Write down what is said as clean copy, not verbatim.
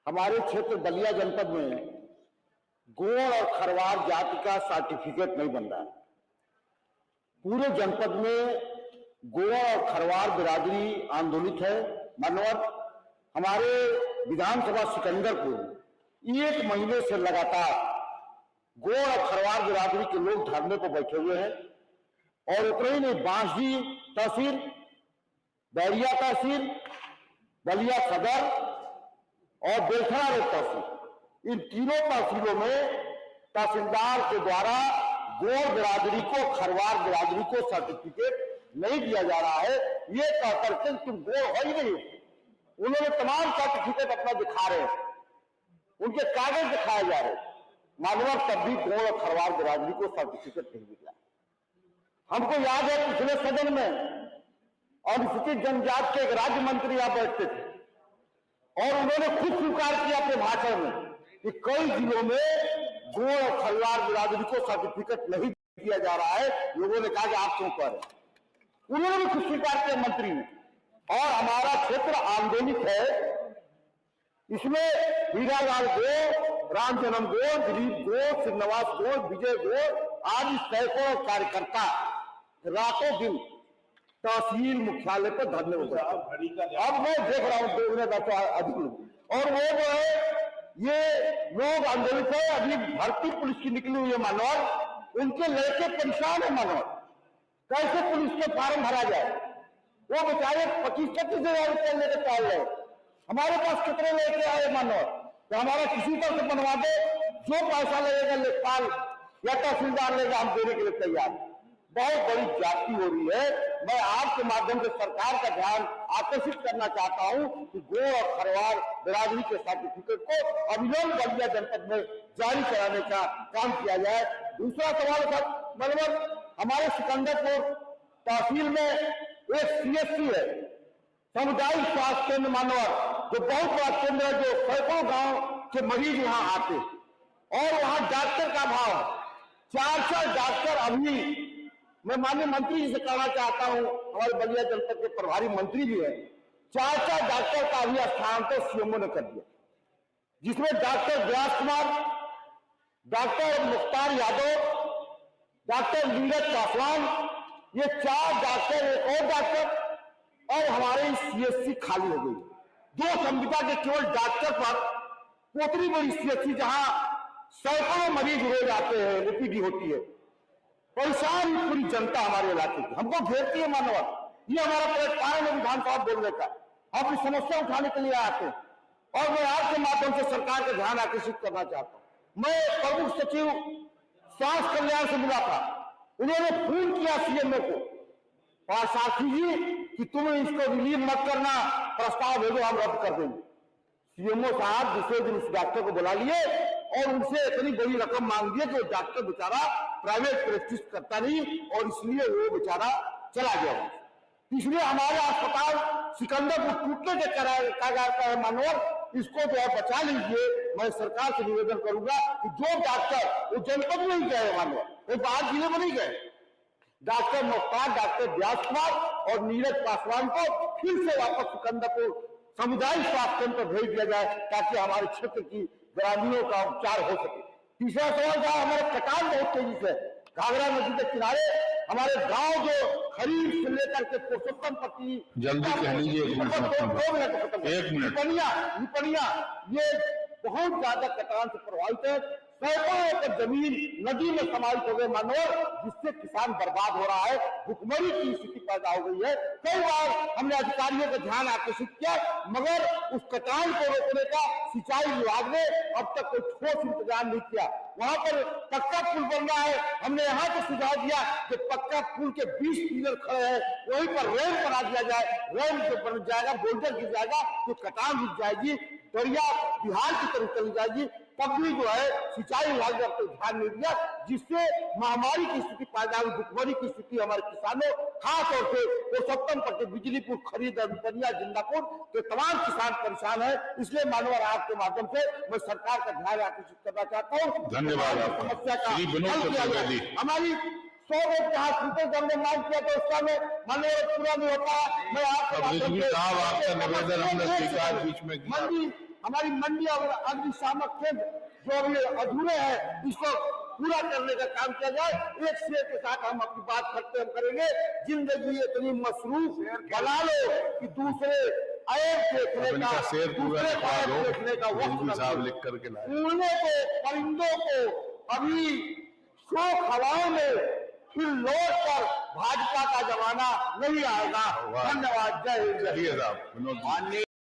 हमारे क्षेत्र बलिया जनपद में गोंड और खरवार जाति का सर्टिफिकेट नहीं बन रहा है। पूरे जनपद में गोंड और खरवार बिरादरी आंदोलित है। मानवर हमारे विधानसभा सिकंदरपुर एक महीने से लगातार गोंड और खरवार बिरादरी के लोग धरने पर बैठे हुए हैं। और उतना ही नहीं, बांसडी तहसील, बैरिया तहसील, बलिया सदर और बेलखड़ा रोड तहसील, इन तीनों तहसीलों में तहसीलदार के द्वारा गोंड बिरादरी को, खरवार बिरादरी को सर्टिफिकेट नहीं दिया जा रहा है। ये कहकर के तुम गोंड हो ही नहीं। उन्होंने तमाम सर्टिफिकेट अपना दिखा रहे हैं, उनके कागज दिखाए जा रहे हैं, मानवर तब भी गोंड और खरवार बिरादरी को सर्टिफिकेट नहीं मिला। हमको याद है पिछले सदन में अनुसूचित जनजाति के एक राज्य मंत्री यहाँ बैठते थे और उन्होंने खुद स्वीकार किया अपने भाषण में कि कई जिलों में गोंड और खरवार बिरादरी को सर्टिफिकेट नहीं दिया जा रहा है। लोगों ने कहा कि आप क्यों कर रहे हैं, उन्होंने भी खुद स्वीकार किया मंत्री ने। और हमारा क्षेत्र आंदोलित है। इसमें हीरालाल गोंड, राम जन्म गोंड, दिलीप गोंड, श्रीनिवास गोंड, विजय गोंड आदि सैकड़ों कार्यकर्ता रातों दिन तहसील मुख्यालय पर धरने हो गए। अब मैं देख रहा हूं 2 मिनट अधिक लोग, और वो जो है ये लोग आंदोलित है। अभी भर्ती पुलिस की निकली हुई है मानवर, उनके लड़के परेशान है मानवर, कैसे पुलिस के फार्म भरा जाए। वो बेचारे 25-25 हजार रुपये लेकर चल रहे। हमारे पास कितने लेके आए मानवर, तो हमारा किसी तरह से बनवा दे, जो पैसा लगेगा लेखपाल या तहसीलदार लेगा, हम देने के लिए तैयार। बहुत बड़ी जाति हो रही है। मैं आपके माध्यम से सरकार का ध्यान आकर्षित करना चाहता हूं कि गोंड और खरवार बिरादरी के सर्टिफिकेट को अविलंब बलिया जनपद में जारी कराने का काम किया जाए। दूसरा सवाल था मनोहर, हमारे सिकंदरपुर तहसील में एक CSC है, सामुदायिक स्वास्थ्य केंद्र मानवर, जो बहुत बड़ा केंद्र है, जो सैकड़ों गांव के मरीज वहां आते और वहां डॉक्टर का अभाव। 4 डॉक्टर अभी मैं माननीय मंत्री जी से कहना चाहता हूं, हमारे बलिया जनपद के प्रभारी मंत्री भी है, 4 डॉक्टर का अभी स्थानांतरण CMO ने कर दिया, जिसमें डॉक्टर व्यास कुमार, डॉक्टर मुख्तार यादव, डॉक्टर नीरज पासवान, ये 4 डॉक्टर, एक और डॉक्टर, और हमारे CSC खाली हो गई। 2 संविदा के केवल डॉक्टर पर उतनी बड़ी CSC जहां सैकड़ों मरीज रोज आते हैं, OPD होती है। परेशान पूरी जनता हमारे इलाके की, हमको घेरती है मानवर। ये हमारा प्लेटफार्म है विधानसभा बोलने का, हम अपनी समस्या उठाने के लिए आते हैं। और मैं आपके माध्यम से सरकार का ध्यान आकर्षित करना चाहता हूं। मैं प्रमुख सचिव स्वास्थ्य कल्याण से मिला था, उन्होंने फोन किया CMO को, साथी जी कि तुम इसको रिलीव मत करना, प्रस्ताव भेजो, हम रद्द कर देंगे। CMO साहब दूसरे दिन उस डॉक्टर को बुला लिए और उनसे इतनी बड़ी रकम मांग दी कि वो डॉक्टर बेचारा प्राइवेट प्रैक्टिस करता नहीं, और इसलिए वो बेचारा चला गया। इसलिए हमारे अस्पताल सिकंदरपुर टूटने के कगार पर है मानवर, इसको जो है बचा लीजिए। मैं सरकार से निवेदन करूंगा कि जो डॉक्टर वो जनपद में ही गए मानवर, वो बाहर जिले में नहीं गए, डॉक्टर मुख्तार, डॉक्टर व्यास कुमार और नीरज पासवान को फिर से वापस सिकंदरपुर सामुदायिक स्वास्थ्य केंद्र पर भेज दिया जाए, ताकि हमारे क्षेत्र की ग्रामीणों का उपचार हो सके। तीसरा सवाल था, हमारे कटान बहुत तेजी से, घाघरा नदी के किनारे हमारे गांव जो खरीफ से लेकर के पुरुषोत्तम पट्टी, जल्दी कह लीजिए, 1 मिनट, निपनिया, ये बहुत ज्यादा कटान से प्रभावित है। सैकड़ों एकड़ जमीन नदी में समाहित हो गए मानवर, जिससे किसान बर्बाद हो रहा है, भुखमरी की स्थिति पैदा हो गई है। कई बार हमने अधिकारियों का ध्यान आकर्षित किया, मगर उस कटान को रोकने का सिंचाई विभाग ने अब तक कोई ठोस इंतजाम नहीं किया। वहां पर पक्का पुल बन रहा है, हमने यहाँ को सुझाव दिया कि पक्का पुल के 20 पिलर खड़े हैं, वहीं पर रैंप बना दिया जाए। रैंप जो बन जाएगा, बोल्डर गिर जाएगा तो कटान रुक जाएगी, दरिया बिहार की तरफ चली जाएगी। तब भी जो है सिंचाई विभाग ने अपने ध्यान नहीं दिया, जिससे महामारी की स्थिति पैदा हुई, भुखमरी की स्थिति हमारे किसानों, खासतौर से पुरुषोत्तम पट्टी, बिजलीपुर, खरीद, निपनिया, जिंदापुर के तमाम किसान परेशान है। इसलिए मानवर आपके माध्यम से मैं सरकार का ध्यान आकर्षित करना चाहता हूँ। धन्यवाद। समस्या का हल किया जाए। हमारी 100 वोट जहाँ सीटें से हमने मांग किया तो उसका में माननीय पूरा नहीं होता। मैं आपके निवेदन हमने स्वीकार बीच में हमारी मंडी और अग्निशामक केंद्र जो अभी अधूरे हैं इसको पूरा करने का काम किया जाए। एक शेर के साथ हम अपनी बात खत्म करेंगे। जिंदगी इतनी मसरूफ बना लो कि दूसरे ऐप देखने का, दूसरे ऐप देखने का वक्त लिख करके लाए। उड़ने को, परिंदों को अभी शोक हवाओं में फिर लौट कर भाजपा का जमाना नहीं आएगा। धन्यवाद। जय हिंद। साहब, विनोद।